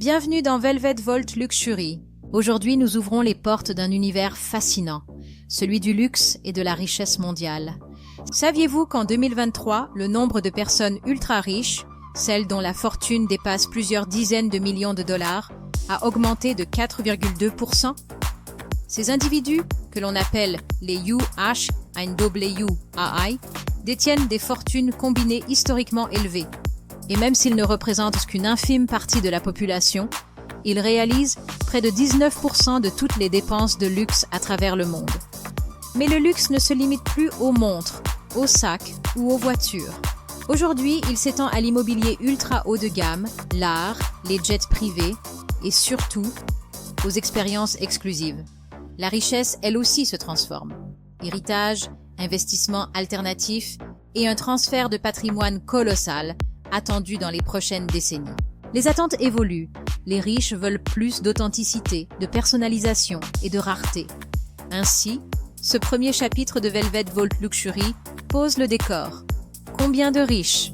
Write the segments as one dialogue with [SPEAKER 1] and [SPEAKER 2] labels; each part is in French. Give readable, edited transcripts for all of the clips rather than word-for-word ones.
[SPEAKER 1] Bienvenue dans Velvet Vault Luxury. Aujourd'hui, nous ouvrons les portes d'un univers fascinant, celui du luxe et de la richesse mondiale. Saviez-vous qu'en 2023, le nombre de personnes ultra riches, celles dont la fortune dépasse plusieurs dizaines de millions de dollars, a augmenté de 4,2%? Ces individus, que l'on appelle les UHNWAI, détiennent des fortunes combinées historiquement élevées. Et même s'ils ne représentent qu'une infime partie de la population, ils réalisent près de 19% de toutes les dépenses de luxe à travers le monde. Mais le luxe ne se limite plus aux montres, aux sacs ou aux voitures. Aujourd'hui, il s'étend à l'immobilier ultra haut de gamme, l'art, les jets privés et surtout aux expériences exclusives. La richesse, elle aussi, se transforme. Héritage, investissement alternatif et un transfert de patrimoine colossal attendu dans les prochaines décennies. Les attentes évoluent. Les riches veulent plus d'authenticité, de personnalisation et de rareté. Ainsi, ce premier chapitre de Velvet Vault Luxury pose le décor. Combien de riches?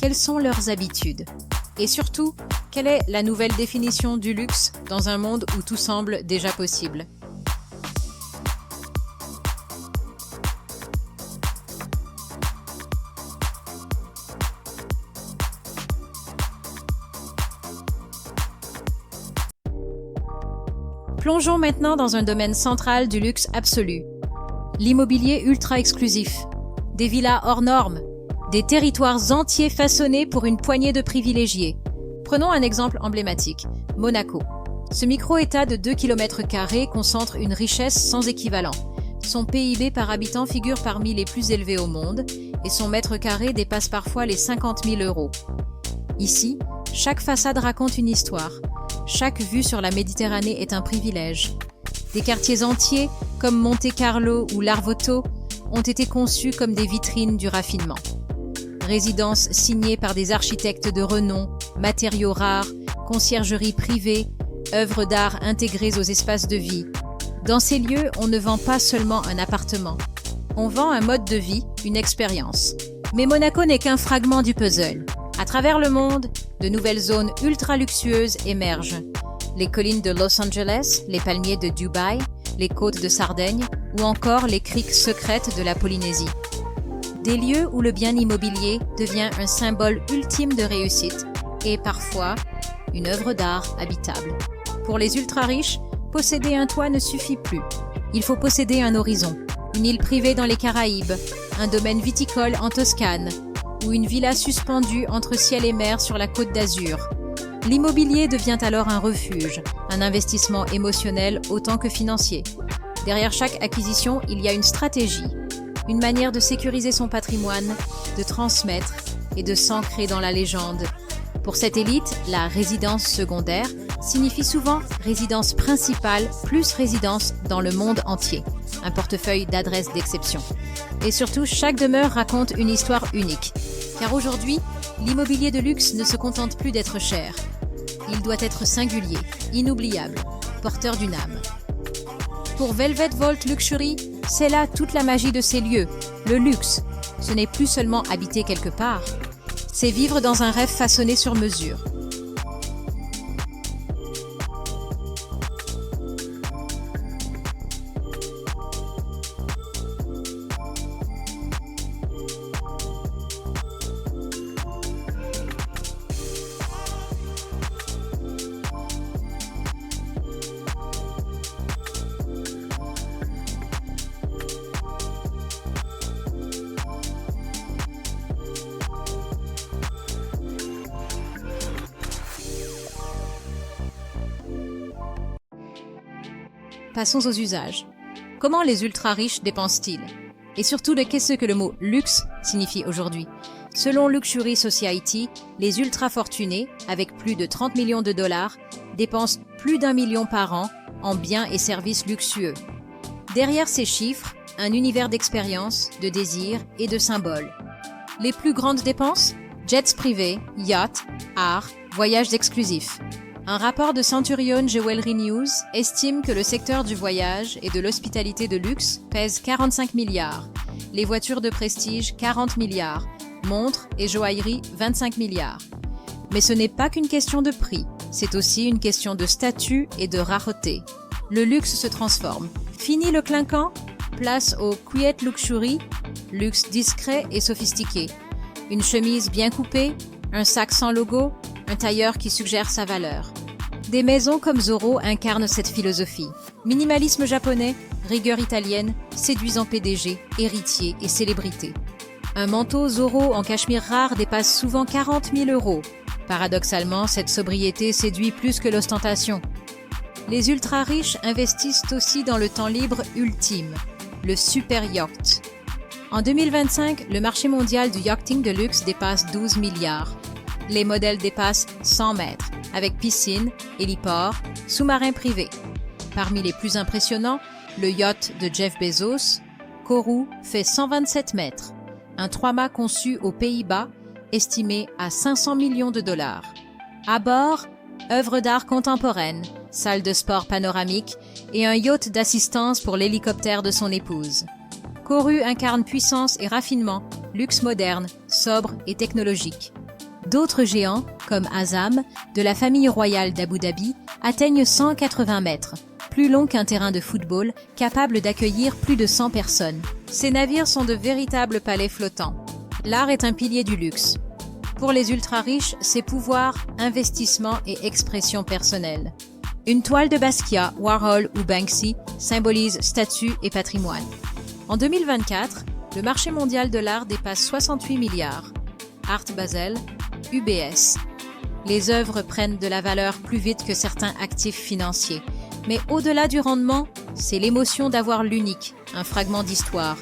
[SPEAKER 1] Quelles sont leurs habitudes? Et surtout, quelle est la nouvelle définition du luxe dans un monde où tout semble déjà possible? Plongeons maintenant dans un domaine central du luxe absolu. L'immobilier ultra exclusif. Des villas hors normes. Des territoires entiers façonnés pour une poignée de privilégiés. Prenons un exemple emblématique, Monaco. Ce micro-État de 2 km² concentre une richesse sans équivalent. Son PIB par habitant figure parmi les plus élevés au monde et son mètre carré dépasse parfois les 50 000 €. Ici, chaque façade raconte une histoire. Chaque vue sur la Méditerranée est un privilège. Des quartiers entiers, comme Monte-Carlo ou Larvotto, ont été conçus comme des vitrines du raffinement. Résidences signées par des architectes de renom, matériaux rares, conciergeries privées, œuvres d'art intégrées aux espaces de vie. Dans ces lieux, on ne vend pas seulement un appartement. On vend un mode de vie, une expérience. Mais Monaco n'est qu'un fragment du puzzle. À travers le monde, de nouvelles zones ultra luxueuses émergent. Les collines de Los Angeles, les palmiers de Dubaï, les côtes de Sardaigne ou encore les criques secrètes de la Polynésie. Des lieux où le bien immobilier devient un symbole ultime de réussite et parfois une œuvre d'art habitable. Pour les ultra-riches, posséder un toit ne suffit plus. Il faut posséder un horizon, une île privée dans les Caraïbes, un domaine viticole en Toscane, ou une villa suspendue entre ciel et mer sur la Côte d'Azur. L'immobilier devient alors un refuge, un investissement émotionnel autant que financier. Derrière chaque acquisition, il y a une stratégie, une manière de sécuriser son patrimoine, de transmettre et de s'ancrer dans la légende. Pour cette élite, la résidence secondaire signifie souvent résidence principale plus résidence dans le monde entier, un portefeuille d'adresses d'exception. Et surtout, chaque demeure raconte une histoire unique. Car aujourd'hui, l'immobilier de luxe ne se contente plus d'être cher. Il doit être singulier, inoubliable, porteur d'une âme. Pour Velvet Vault Luxury, c'est là toute la magie de ces lieux. Le luxe, ce n'est plus seulement habiter quelque part, c'est vivre dans un rêve façonné sur mesure. Passons aux usages. Comment les ultra-riches dépensent-ils? Et surtout, qu'est-ce que le mot « luxe » signifie aujourd'hui? Selon Luxury Society, les ultra-fortunés, avec plus de 30 millions de dollars, dépensent plus d'1 million par an en biens et services luxueux. Derrière ces chiffres, un univers d'expériences, de désirs et de symboles. Les plus grandes dépenses? Jets privés, yachts, art, voyages exclusifs. Un rapport de Centurion Jewelry News estime que le secteur du voyage et de l'hospitalité de luxe pèse 45 milliards, les voitures de prestige 40 milliards, montres et joaillerie 25 milliards. Mais ce n'est pas qu'une question de prix, c'est aussi une question de statut et de rareté. Le luxe se transforme. Fini le clinquant, place au quiet luxury, luxe discret et sophistiqué. Une chemise bien coupée, un sac sans logo, un tailleur qui suggère sa valeur. Des maisons comme Zoro incarnent cette philosophie. Minimalisme japonais, rigueur italienne, séduisant PDG, héritier et célébrité. Un manteau Zoro en cachemire rare dépasse souvent 40 000 €. Paradoxalement, cette sobriété séduit plus que l'ostentation. Les ultra-riches investissent aussi dans le temps libre ultime, le super yacht. En 2025, le marché mondial du yachting de luxe dépasse 12 milliards. Les modèles dépassent 100 mètres, avec piscine, héliport, sous-marin privé. Parmi les plus impressionnants, le yacht de Jeff Bezos, Kourou, fait 127 mètres, un 3-mâts conçu aux Pays-Bas, estimé à 500 millions de $. À bord, œuvres d'art contemporaines, salle de sport panoramique et un yacht d'assistance pour l'hélicoptère de son épouse. Kourou incarne puissance et raffinement, luxe moderne, sobre et technologique. D'autres géants, comme Azam, de la famille royale d'Abu Dhabi, atteignent 180 mètres, plus long qu'un terrain de football, capable d'accueillir plus de 100 personnes. Ces navires sont de véritables palais flottants. L'art est un pilier du luxe. Pour les ultra-riches, c'est pouvoir, investissement et expression personnelle. Une toile de Basquiat, Warhol ou Banksy symbolise statut et patrimoine. En 2024, le marché mondial de l'art dépasse 68 milliards. Art Basel, UBS. Les œuvres prennent de la valeur plus vite que certains actifs financiers. Mais au-delà du rendement, c'est l'émotion d'avoir l'unique, un fragment d'histoire.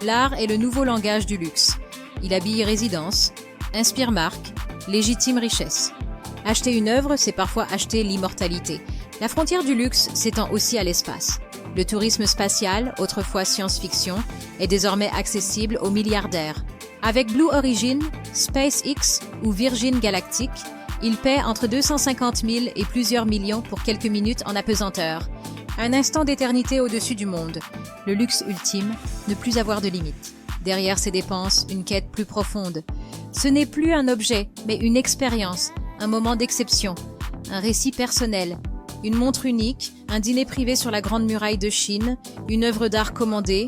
[SPEAKER 1] L'art est le nouveau langage du luxe. Il habille résidence, inspire marque, légitime richesse. Acheter une œuvre, c'est parfois acheter l'immortalité. La frontière du luxe s'étend aussi à l'espace. Le tourisme spatial, autrefois science-fiction, est désormais accessible aux milliardaires. Avec Blue Origin, SpaceX ou Virgin Galactic, il paie entre 250 000 et plusieurs millions pour quelques minutes en apesanteur. Un instant d'éternité au-dessus du monde. Le luxe ultime, ne plus avoir de limites. Derrière ces dépenses, une quête plus profonde. Ce n'est plus un objet, mais une expérience, un moment d'exception, un récit personnel, une montre unique, un dîner privé sur la Grande Muraille de Chine, une œuvre d'art commandée.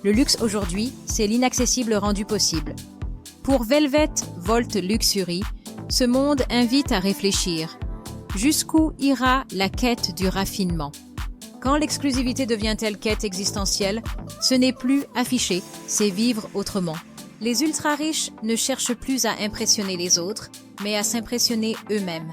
[SPEAKER 1] Le luxe aujourd'hui, c'est l'inaccessible rendu possible. Pour Velvet Vault Luxury, ce monde invite à réfléchir. Jusqu'où ira la quête du raffinement? Quand l'exclusivité devient-elle quête existentielle, ce n'est plus afficher, c'est vivre autrement. Les ultra-riches ne cherchent plus à impressionner les autres, mais à s'impressionner eux-mêmes.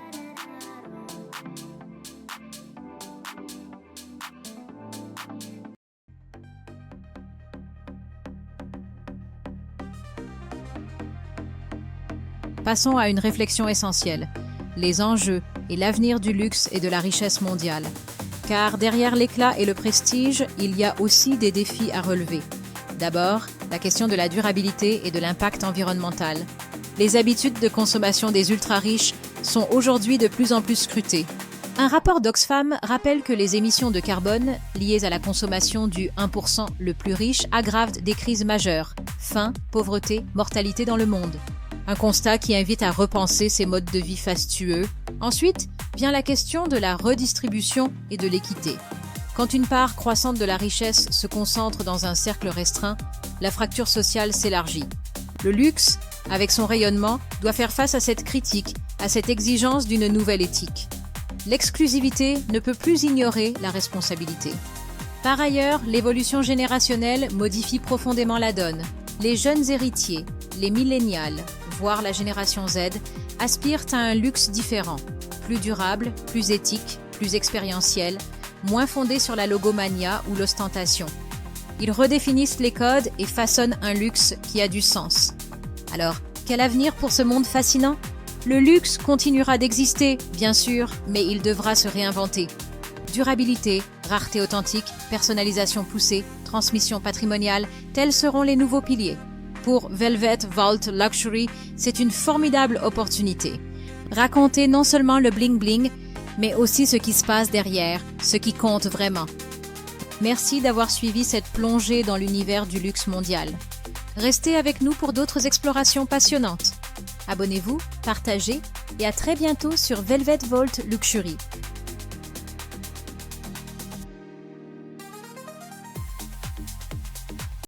[SPEAKER 1] Passons à une réflexion essentielle, les enjeux et l'avenir du luxe et de la richesse mondiale. Car derrière l'éclat et le prestige, il y a aussi des défis à relever. D'abord, la question de la durabilité et de l'impact environnemental. Les habitudes de consommation des ultra-riches sont aujourd'hui de plus en plus scrutées. Un rapport d'Oxfam rappelle que les émissions de carbone liées à la consommation du 1% le plus riche aggravent des crises majeures, faim, pauvreté, mortalité dans le monde. Un constat qui invite à repenser ces modes de vie fastueux. Ensuite, vient la question de la redistribution et de l'équité. Quand une part croissante de la richesse se concentre dans un cercle restreint, la fracture sociale s'élargit. Le luxe, avec son rayonnement, doit faire face à cette critique, à cette exigence d'une nouvelle éthique. L'exclusivité ne peut plus ignorer la responsabilité. Par ailleurs, l'évolution générationnelle modifie profondément la donne. Les jeunes héritiers, les millénials, voire la génération Z, aspirent à un luxe différent, plus durable, plus éthique, plus expérientiel, moins fondé sur la logomania ou l'ostentation. Ils redéfinissent les codes et façonnent un luxe qui a du sens. Alors, quel avenir pour ce monde fascinant? Le luxe continuera d'exister, bien sûr, mais il devra se réinventer. Durabilité, rareté authentique, personnalisation poussée, transmission patrimoniale, tels seront les nouveaux piliers. Pour Velvet Vault Luxury, c'est une formidable opportunité. Raconter non seulement le bling-bling, mais aussi ce qui se passe derrière, ce qui compte vraiment. Merci d'avoir suivi cette plongée dans l'univers du luxe mondial. Restez avec nous pour d'autres explorations passionnantes. Abonnez-vous, partagez et à très bientôt sur Velvet Vault Luxury.